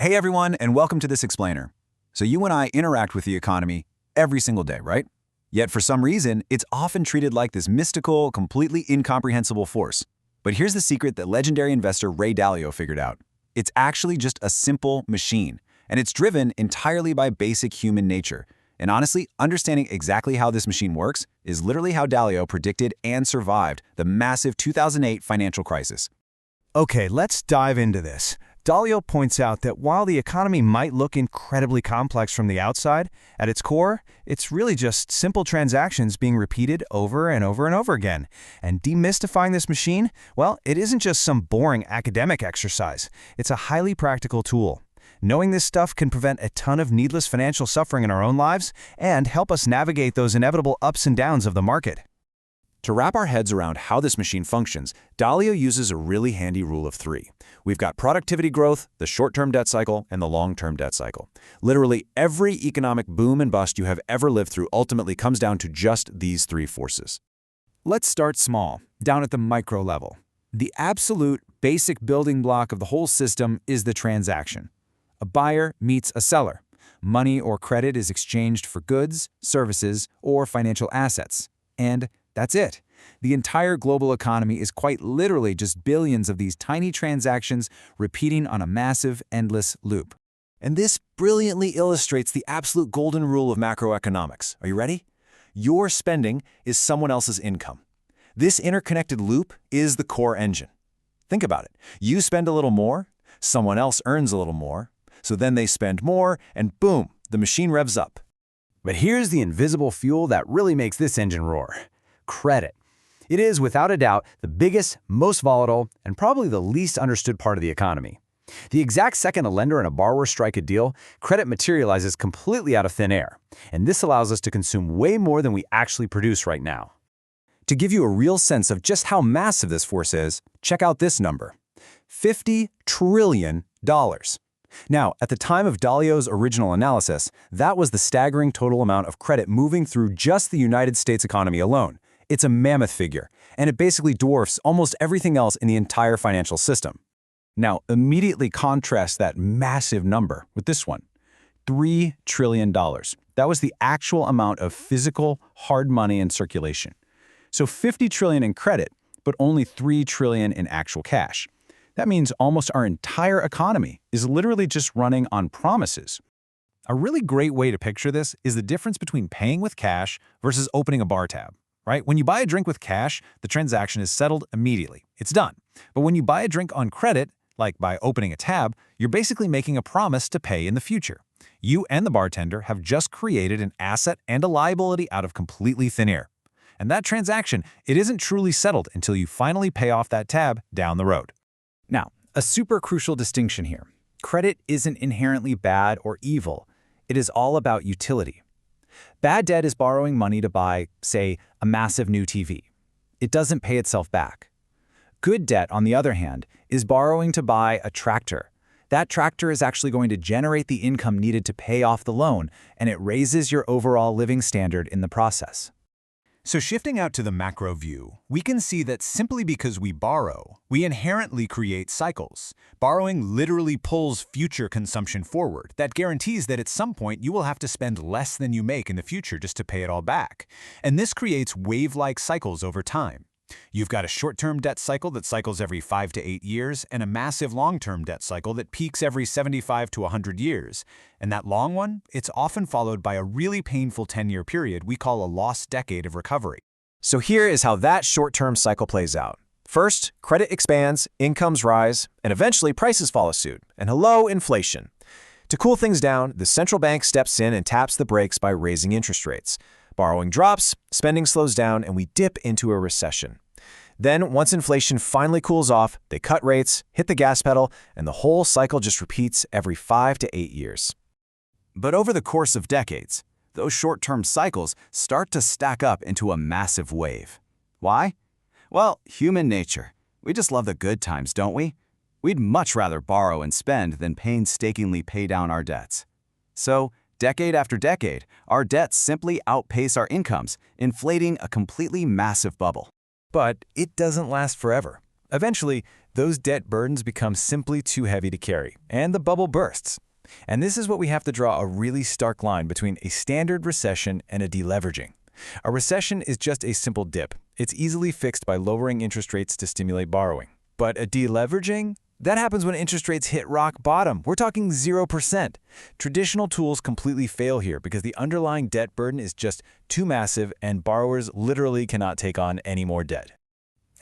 Hey everyone, and welcome to This Explainer. So you and I interact with the economy every single day, right? Yet for some reason, it's often treated like this mystical, completely incomprehensible force. But here's the secret that legendary investor Ray Dalio figured out. It's actually just a simple machine, and it's driven entirely by basic human nature. And honestly, understanding exactly how this machine works is literally how Dalio predicted and survived the massive 2008 financial crisis. Okay, let's dive into this. Dalio points out that while the economy might look incredibly complex from the outside, at its core, it's really just simple transactions being repeated over and over and over again. And demystifying this machine, well, it isn't just some boring academic exercise. It's a highly practical tool. Knowing this stuff can prevent a ton of needless financial suffering in our own lives and help us navigate those inevitable ups and downs of the market. To wrap our heads around how this machine functions, Dalio uses a really handy rule of three. We've got productivity growth, the short-term debt cycle, and the long-term debt cycle. Literally every economic boom and bust you have ever lived through ultimately comes down to just these three forces. Let's start small, down at the micro level. The absolute basic building block of the whole system is the transaction. A buyer meets a seller. Money or credit is exchanged for goods, services, or financial assets. And that's it. The entire global economy is quite literally just billions of these tiny transactions repeating on a massive, endless loop. And this brilliantly illustrates the absolute golden rule of macroeconomics. Are you ready? Your spending is someone else's income. This interconnected loop is the core engine. Think about it. You spend a little more, someone else earns a little more, so then they spend more, and boom, the machine revs up. But here's the invisible fuel that really makes this engine roar. Credit. It is, without a doubt, the biggest, most volatile, and probably the least understood part of the economy. The exact second a lender and a borrower strike a deal, credit materializes completely out of thin air, and this allows us to consume way more than we actually produce right now. To give you a real sense of just how massive this force is, check out this number: $50 trillion. Now, at the time of Dalio's original analysis, that was the staggering total amount of credit moving through just the United States economy alone. It's a mammoth figure, and it basically dwarfs almost everything else in the entire financial system. Now, immediately contrast that massive number with this one: $3 trillion. That was the actual amount of physical, hard money in circulation. So $50 trillion in credit, but only $3 trillion in actual cash. That means almost our entire economy is literally just running on promises. A really great way to picture this is the difference between paying with cash versus opening a bar tab, right? When you buy a drink with cash, the transaction is settled immediately. It's done. But when you buy a drink on credit, like by opening a tab, you're basically making a promise to pay in the future. You and the bartender have just created an asset and a liability out of completely thin air. And that transaction, it isn't truly settled until you finally pay off that tab down the road. Now, a super crucial distinction here. Credit isn't inherently bad or evil. It is all about utility. Bad debt is borrowing money to buy, say, a massive new TV. It doesn't pay itself back. Good debt, on the other hand, is borrowing to buy a tractor. That tractor is actually going to generate the income needed to pay off the loan, and it raises your overall living standard in the process. So shifting out to the macro view, we can see that simply because we borrow, we inherently create cycles. Borrowing literally pulls future consumption forward. That guarantees that at some point you will have to spend less than you make in the future just to pay it all back. And this creates wave-like cycles over time. You've got a short-term debt cycle that cycles every 5 to 8 years and a massive long-term debt cycle that peaks every 75 to 100 years. And that long one, it's often followed by a really painful 10-year period we call a lost decade of recovery. So here is how that short-term cycle plays out. First, credit expands, incomes rise, and eventually prices follow suit. And hello, inflation. To cool things down, the central bank steps in and taps the brakes by raising interest rates. Borrowing drops, spending slows down, and we dip into a recession. Then, once inflation finally cools off, they cut rates, hit the gas pedal, and the whole cycle just repeats every 5 to 8 years. But over the course of decades, those short-term cycles start to stack up into a massive wave. Why? Well, human nature. We just love the good times, don't we? We'd much rather borrow and spend than painstakingly pay down our debts. So, decade after decade, our debts simply outpace our incomes, inflating a completely massive bubble. But it doesn't last forever. Eventually, those debt burdens become simply too heavy to carry, and the bubble bursts. And this is what we have to draw a really stark line between a standard recession and a deleveraging. A recession is just a simple dip. It's easily fixed by lowering interest rates to stimulate borrowing. But a deleveraging? That happens when interest rates hit rock bottom. We're talking 0%. Traditional tools completely fail here because the underlying debt burden is just too massive and borrowers literally cannot take on any more debt.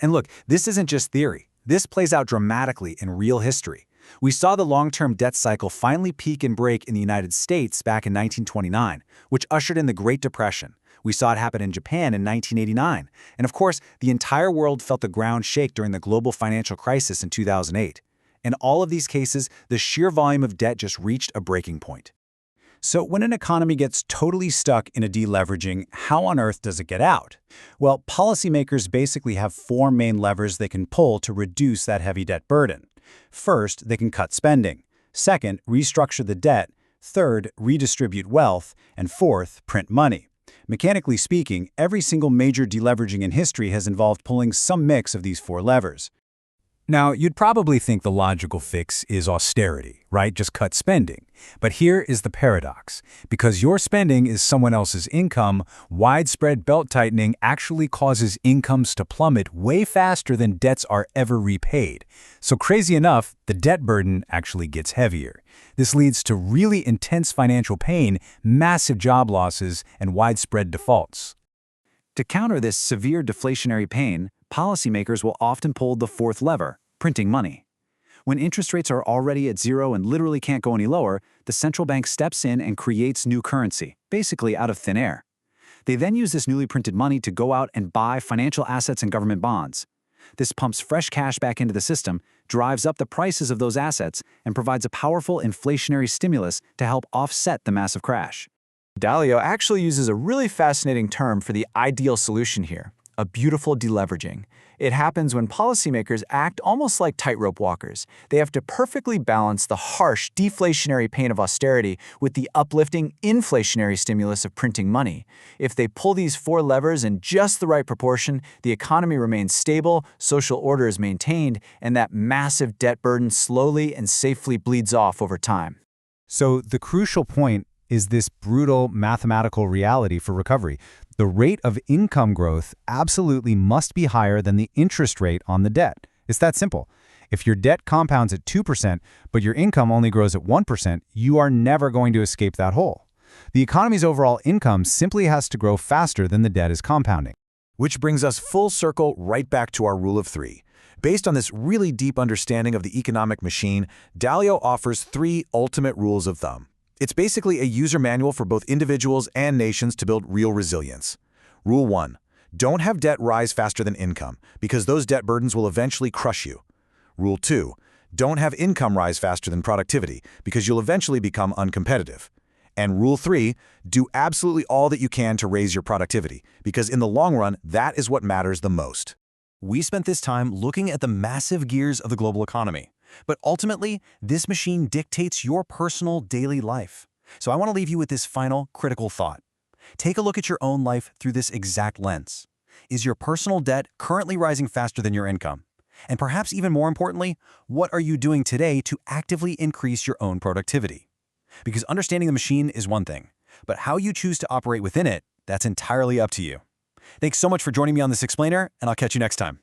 And look, this isn't just theory. This plays out dramatically in real history. We saw the long-term debt cycle finally peak and break in the United States back in 1929, which ushered in the Great Depression. We saw it happen in Japan in 1989. And of course, the entire world felt the ground shake during the global financial crisis in 2008. In all of these cases, the sheer volume of debt just reached a breaking point. So when an economy gets totally stuck in a deleveraging, how on earth does it get out? Well, policymakers basically have four main levers they can pull to reduce that heavy debt burden. First, they can cut spending. Second, restructure the debt. Third, redistribute wealth. And fourth, print money. Mechanically speaking, every single major deleveraging in history has involved pulling some mix of these four levers. Now, you'd probably think the logical fix is austerity, right? Just cut spending. But here is the paradox. Because your spending is someone else's income, widespread belt-tightening actually causes incomes to plummet way faster than debts are ever repaid. So crazy enough, the debt burden actually gets heavier. This leads to really intense financial pain, massive job losses, and widespread defaults. To counter this severe deflationary pain, policymakers will often pull the fourth lever, printing money. When interest rates are already at zero and literally can't go any lower, the central bank steps in and creates new currency, basically out of thin air. They then use this newly printed money to go out and buy financial assets and government bonds. This pumps fresh cash back into the system, drives up the prices of those assets, and provides a powerful inflationary stimulus to help offset the massive crash. Dalio actually uses a really fascinating term for the ideal solution here, a beautiful deleveraging. It happens when policymakers act almost like tightrope walkers. They have to perfectly balance the harsh deflationary pain of austerity with the uplifting inflationary stimulus of printing money. If they pull these four levers in just the right proportion, the economy remains stable, social order is maintained, and that massive debt burden slowly and safely bleeds off over time. So the crucial point is this brutal mathematical reality for recovery. The rate of income growth absolutely must be higher than the interest rate on the debt. It's that simple. If your debt compounds at 2%, but your income only grows at 1%, you are never going to escape that hole. The economy's overall income simply has to grow faster than the debt is compounding. Which brings us full circle right back to our rule of three. Based on this really deep understanding of the economic machine, Dalio offers three ultimate rules of thumb. It's basically a user manual for both individuals and nations to build real resilience. Rule 1. Don't have debt rise faster than income, because those debt burdens will eventually crush you. Rule 2. Don't have income rise faster than productivity, because you'll eventually become uncompetitive. And Rule 3. Do absolutely all that you can to raise your productivity, because in the long run, that is what matters the most. We spent this time looking at the massive gears of the global economy. But ultimately, this machine dictates your personal daily life. So I want to leave you with this final critical thought. Take a look at your own life through this exact lens. Is your personal debt currently rising faster than your income? And perhaps even more importantly, what are you doing today to actively increase your own productivity? Because understanding the machine is one thing, but how you choose to operate within it, that's entirely up to you. Thanks so much for joining me on this explainer, and I'll catch you next time.